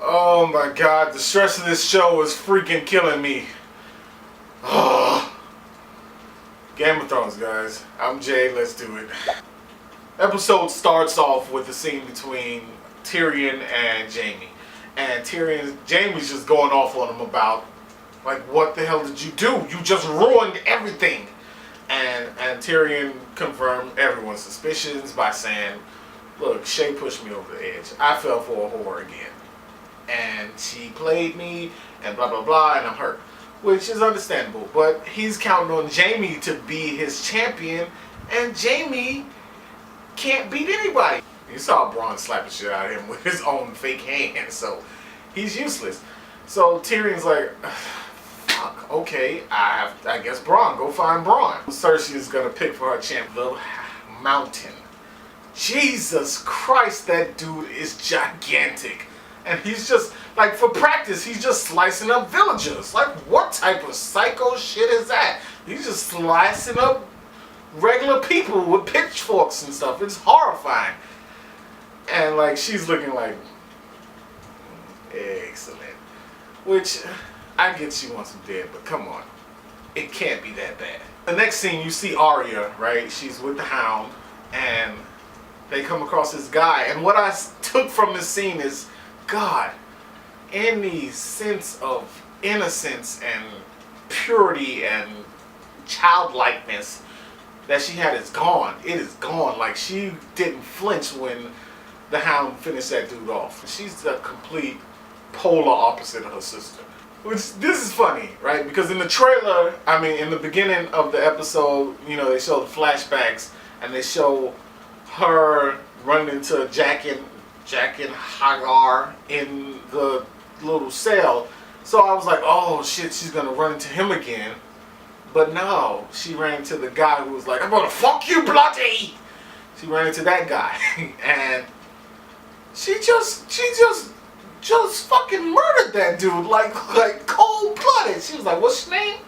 Oh my god, the stress of this show is freaking killing me. Oh. Game of Thrones, guys. I'm Jay, let's do it. Episode starts off with the scene between Tyrion and Jaime. And Jaime's just going off on him about, like, what the hell did you do? You just ruined everything. And Tyrion confirmed everyone's suspicions by saying, look, Shay pushed me over the edge. I fell for a whore again. And she played me, and blah, blah, blah, and I'm hurt. Which is understandable. But he's counting on Jaime to be his champion, and Jaime can't beat anybody. You saw Bronn slap the shit out of him with his own fake hand, so he's useless. So Tyrion's like, fuck, okay, I guess Bronn, go find Bronn. Cersei is gonna pick for her champ, the Mountain. Jesus Christ, that dude is gigantic. And he's just, like, for practice, he's just slicing up villagers. Like, what type of psycho shit is that? He's just slicing up regular people with pitchforks and stuff. It's horrifying. And, like, she's looking like, excellent. Which, I get she wants him dead, but come on. It can't be that bad. The next scene, you see Arya, right? She's with the Hound, and they come across this guy. And what I took from this scene is, God, any sense of innocence and purity and childlikeness that she had is gone. It is gone. Like, she didn't flinch when the Hound finished that dude off. She's the complete polar opposite of her sister. Which, this is funny, right? Because in the trailer, I mean, in the beginning of the episode, you know, they show the flashbacks and they show her running into Jack and Hagar in the little cell. So I was like, oh shit, she's gonna run into him again. But no, she ran into the guy who was like, I'm gonna fuck you bloody. She ran into that guy. And she just fucking murdered that dude like cold blooded. She was like, what's your name?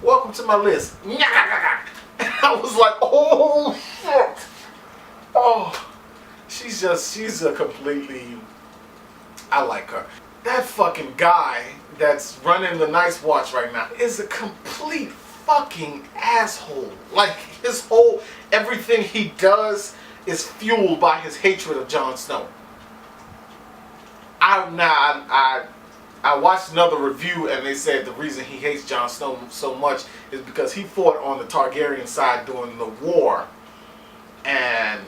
Welcome to my list. And I was like, oh shit. Oh, she's a completely, I like her. That fucking guy that's running the Night's Watch right now is a complete fucking asshole. Like, everything he does is fueled by his hatred of Jon Snow. I watched another review and they said the reason he hates Jon Snow so much is because he fought on the Targaryen side during the war, and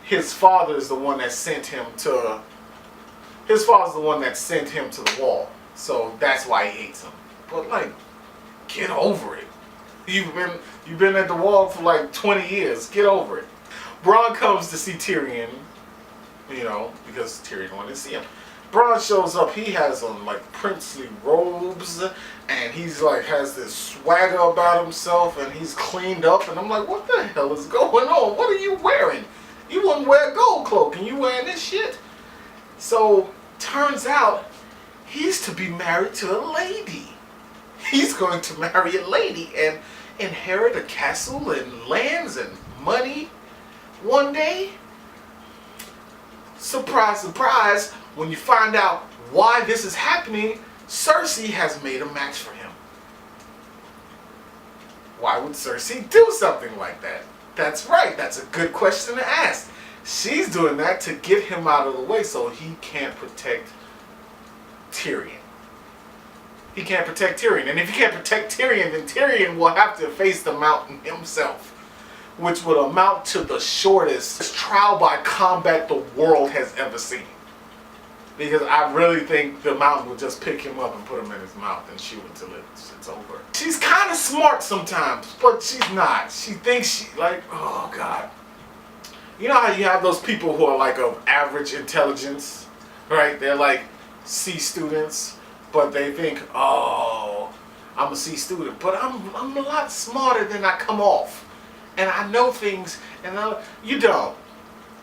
his father is the one that sent him to. His father's the one that sent him to the wall, so that's why he hates him. But, like, get over it. You've been at the wall for like 20 years. Get over it. Bronn comes to see Tyrion, you know, because Tyrion wanted to see him. Bronn shows up. He has on like princely robes, and he's like has this swagger about himself, and he's cleaned up. And I'm like, what the hell is going on? What are you wearing? You wouldn't wear a gold cloak, and you wearing this shit? So turns out he's to be married to a lady. He's going to marry a lady and inherit a castle and lands and money one day. Surprise, surprise, when you find out why this is happening, Cersei has made a match for him. Why would Cersei do something like that? That's right, that's a good question to ask. She's doing that to get him out of the way so he can't protect Tyrion. He can't protect Tyrion. And if he can't protect Tyrion, then Tyrion will have to face the Mountain himself, which would amount to the shortest trial by combat the world has ever seen. Because I really think the Mountain would just pick him up and put him in his mouth and chew until it's over. She's kind of smart sometimes, but she's not. She thinks like, oh God. You know how you have those people who are like of average intelligence, right? They're like C students, but they think, oh, I'm a C student, but I'm a lot smarter than I come off. And I know things, and you don't.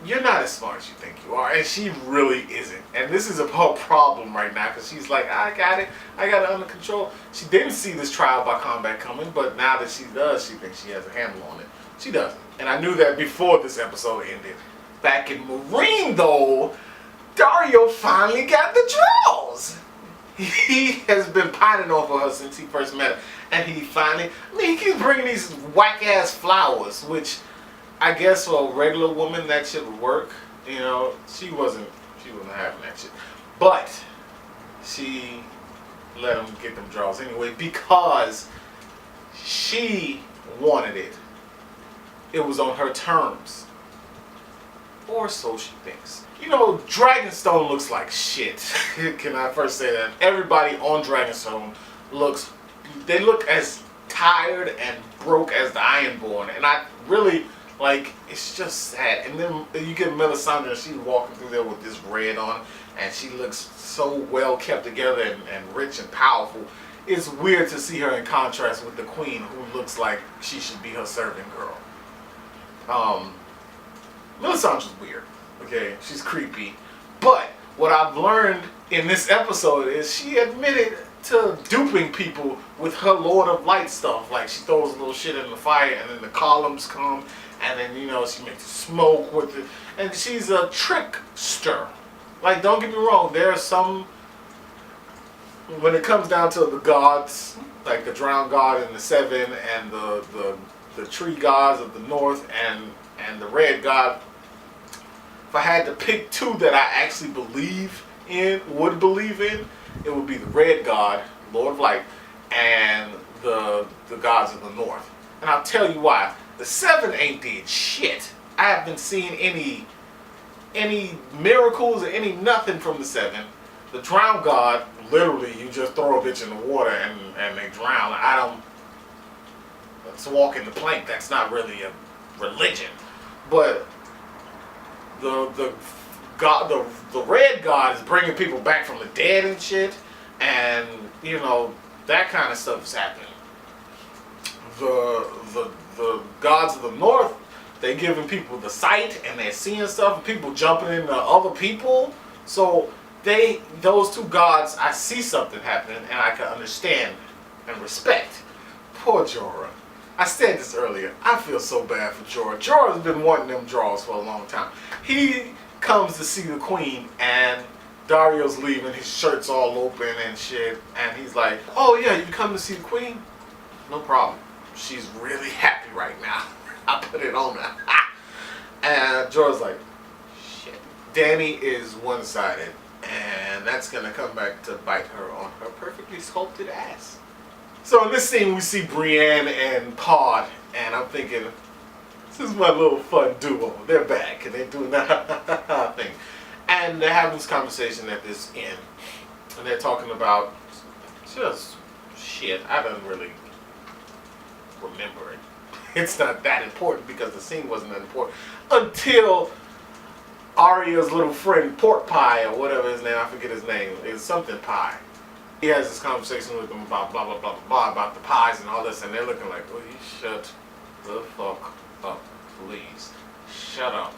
You're not as smart as you think you are, and she really isn't. And this is her problem right now, because she's like, I got it under control. She didn't see this trial by combat coming, but now that she does, she thinks she has a handle on it. She doesn't. And I knew that before this episode ended. Back in Marine, though, Dario finally got the draws. He has been pining over her since he first met her. And he finally, he keeps bringing these whack-ass flowers, which I guess for a regular woman that shit would work. You know, she wasn't having that shit. But she let him get them draws anyway because she wanted it. It was on her terms. Or so she thinks. You know, Dragonstone looks like shit. Can I first say that? Everybody on Dragonstone they look as tired and broke as the Ironborn. And I really, like, it's just sad. And then you get Melisandre and she's walking through there with this red on. And she looks so well kept together and rich and powerful. It's weird to see her in contrast with the queen who looks like she should be her servant girl. Melisandre's weird. Okay, she's creepy. But what I've learned in this episode is she admitted to duping people with her Lord of Light stuff. Like she throws a little shit in the fire and then the columns come and then, you know, she makes smoke with it. And she's a trickster. Like, don't get me wrong, there are some, when it comes down to the gods, like the drowned god and the seven and the tree gods of the north and the red god, if I had to pick two that I actually would believe in, it would be the red god, Lord of Light, and the gods of the north. And I'll tell you why. The seven ain't did shit. I haven't seen any miracles or any nothing from the seven. The drowned god, literally, you just throw a bitch in the water and they drown. It's walking the plank. That's not really a religion. But the red god is bringing people back from the dead and shit, and you know that kind of stuff is happening. The gods of the north, they giving people the sight and they're seeing stuff and people jumping into other people. So those two gods, I see something happening and I can understand and respect. Poor Jorah. I said this earlier. I feel so bad for Jorah. Jorah's been wanting them draws for a long time. He comes to see the queen and Dario's leaving, his shirt's all open and shit, and he's like, oh yeah, you come to see the queen? No problem. She's really happy right now. I put it on her. And Jorah's like, shit. Dany is one-sided, and that's gonna come back to bite her on her perfectly sculpted ass. So in this scene we see Brienne and Pod, and I'm thinking, this is my little fun duo. They're back and they're doing that thing. And they're having this conversation at this inn. And they're talking about just shit. I don't really remember it. It's not that important because the scene wasn't that important. Until Arya's little friend Pork Pie or whatever his name, I forget his name. It's something Pie. He has this conversation with them about blah, blah, blah, blah, blah, about the pies and all this, and they're looking like, oh, you shut the fuck up, please. Shut up.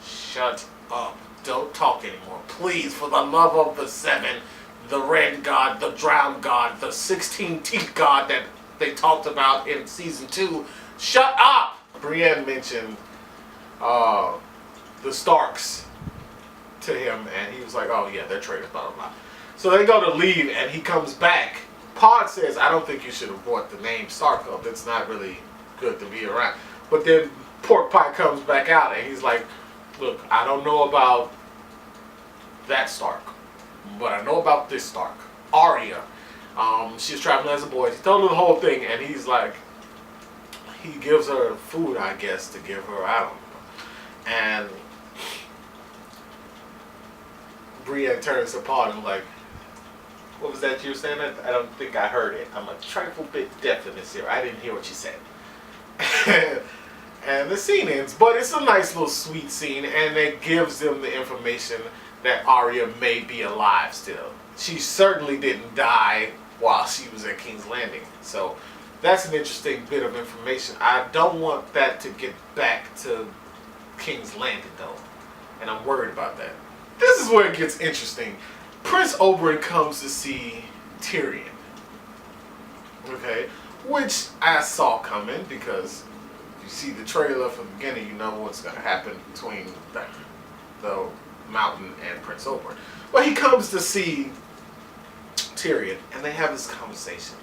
Shut up. Don't talk anymore. Please, for the love of the seven, the red god, the drowned god, the 16 teeth god that they talked about in season 2, shut up! Brienne mentioned the Starks to him, and he was like, oh yeah, they're traitors, blah, blah, blah. So they go to leave, and he comes back. Pod says, I don't think you should have brought the name Stark up. It's not really good to be around. But then Pork Pie comes back out, and he's like, look, I don't know about that Stark, but I know about this Stark. Arya. She's traveling as a boy. He told her the whole thing, and he's like, he gives her food, I guess, to give her, I don't know. And Brienne turns to Pod and like, what was that you were saying? I don't think I heard it. I'm a trifle bit deaf in this here. I didn't hear what you said. And the scene ends, but it's a nice little sweet scene, and it gives them the information that Arya may be alive still. She certainly didn't die while she was at King's Landing. So that's an interesting bit of information. I don't want that to get back to King's Landing though, and I'm worried about that. This is where it gets interesting. Prince Oberyn comes to see Tyrion, okay, which I saw coming because you see the trailer from the beginning, you know what's going to happen between the Mountain and Prince Oberyn. Well, he comes to see Tyrion, and they have this conversation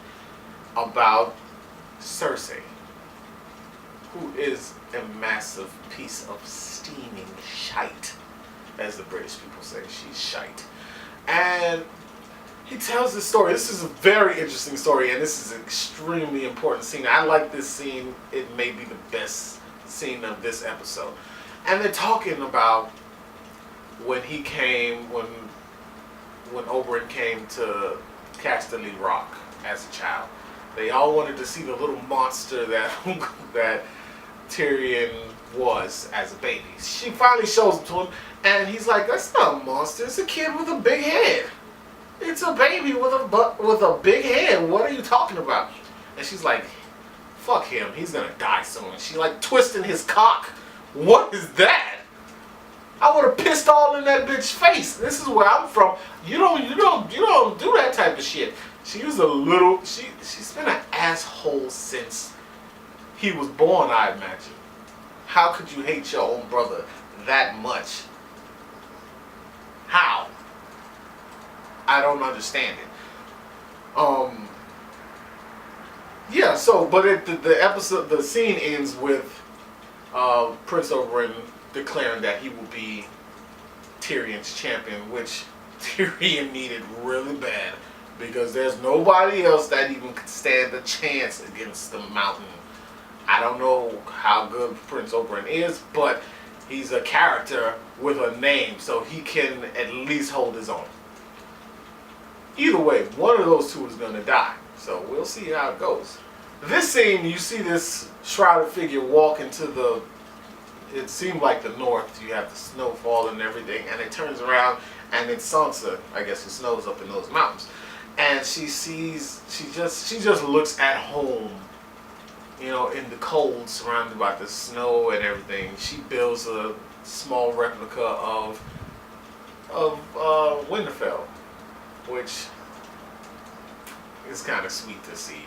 about Cersei, who is a massive piece of steaming shite, as the British people say. She's shite. And he tells this story. This is a very interesting story, and this is an extremely important scene. I like this scene. It may be the best scene of this episode. And they're talking about when he came, when Oberyn came to Casterly Rock as a child. They all wanted to see the little monster that that Tyrion was as a baby. She finally shows him to him, and he's like, "That's not a monster. It's a kid with a big head. It's a baby with a big head. What are you talking about?" And she's like, "Fuck him. He's gonna die soon." And she like twisting his cock. What is that? I would have pissed all in that bitch's face. This is where I'm from. You don't do that type of shit. She was a little. She's been an asshole since he was born, I imagine. How could you hate your own brother that much? How? I don't understand it. Yeah. So, but the scene ends with Prince Oberyn declaring that he will be Tyrion's champion, which Tyrion needed really bad, because there's nobody else that even could stand a chance against the Mountain. I don't know how good Prince Oberyn is, but he's a character with a name, so he can at least hold his own. Either way, one of those two is going to die, so we'll see how it goes. This scene, you see this shrouded figure walk into the, it seemed like the north. You have the snow falling and everything, and it turns around, and it's Sansa. I guess it snows up in those mountains, and she just looks at home, you know, in the cold, surrounded by the snow and everything. She builds a small replica of Winterfell, which is kind of sweet to see.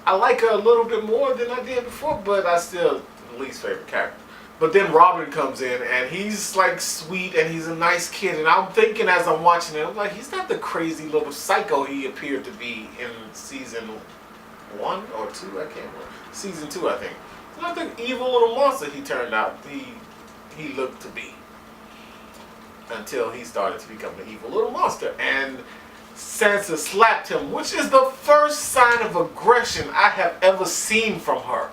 I like her a little bit more than I did before, but I still least favorite character. But then Robin comes in, and he's like sweet, and he's a nice kid, and I'm thinking as I'm watching it, I'm like, he's not the crazy little psycho he appeared to be in season 1 or 2, I can't remember. Season 2, I think. He's not the evil little monster he turned out, he looked to be. Until he started to become the evil little monster. And Sansa slapped him, which is the first sign of aggression I have ever seen from her.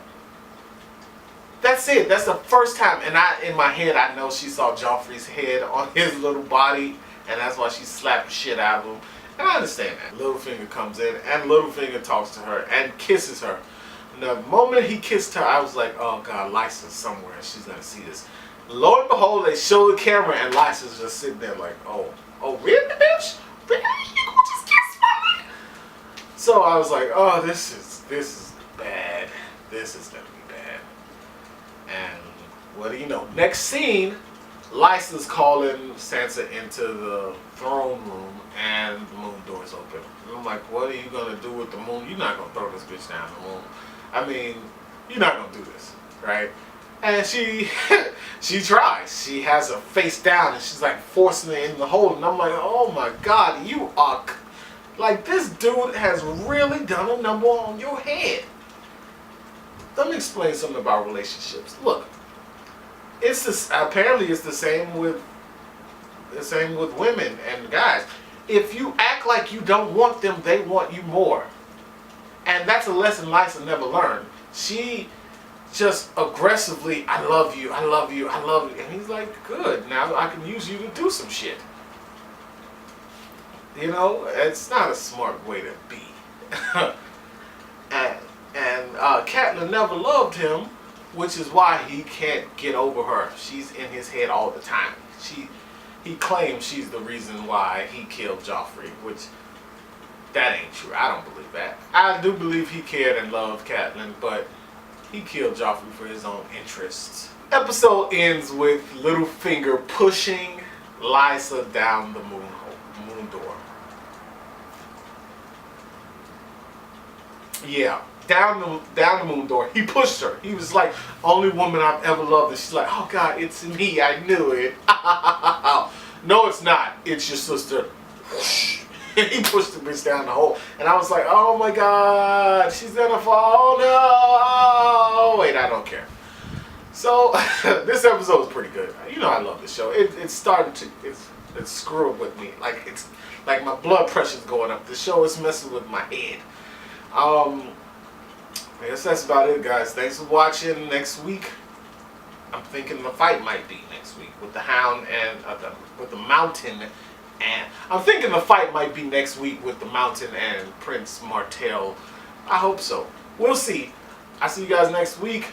That's it. That's the first time. And in my head, I know she saw Joffrey's head on his little body, and that's why she slapped the shit out of him. And I understand that. Littlefinger comes in, and Littlefinger talks to her and kisses her. And the moment he kissed her, I was like, oh God, Lysa's somewhere, and she's gonna see this. Lo and behold, they show the camera, and Lysa's just sitting there like, oh, really, bitch? Really? You gonna just kiss me? So I was like, oh, this is bad. This is gonna be bad. And what do you know? Next scene, Lysa's calling Sansa into the throne room, and the moon door's open. And I'm like, what are you gonna do with the moon? You're not gonna throw this bitch down the moon. I mean, you're not gonna do this, right? And she tries. She has her face down, and she's like forcing it in the hole. And I'm like, oh my God, you are like, this dude has really done a number on your head. Let me explain something about relationships. Look, it's this. Apparently, it's the same with women and guys. If you act like you don't want them, they want you more. And that's a lesson Lysa never learned. She just aggressively, I love you, I love you, I love you. And he's like, good, now I can use you to do some shit. You know, it's not a smart way to be. and Catelyn never loved him, which is why he can't get over her. She's in his head all the time. He claims she's the reason why he killed Joffrey, which that ain't true. I don't believe that. I do believe he cared and loved Catelyn, but he killed Joffrey for his own interests. Episode ends with Littlefinger pushing Lysa down the moon door. Yeah, down the moon door. He pushed her. He was like, only woman I've ever loved. And she's like, oh God, it's me. I knew it. No, it's not. It's your sister. And he pushed the bitch down the hole. And I was like, oh my God, she's gonna fall. No. Oh, wait, I don't care. So this episode is pretty good. You know I love this show. It's starting to it's screwing with me. Like it's like my blood pressure's going up. The show is messing with my head. I guess that's about it, guys. Thanks for watching. Next week, I'm thinking the fight might be next week with the Hound and with the Mountain. And I'm thinking the fight might be next week with the Mountain and Prince Martell. I hope so. We'll see. I'll see you guys next week.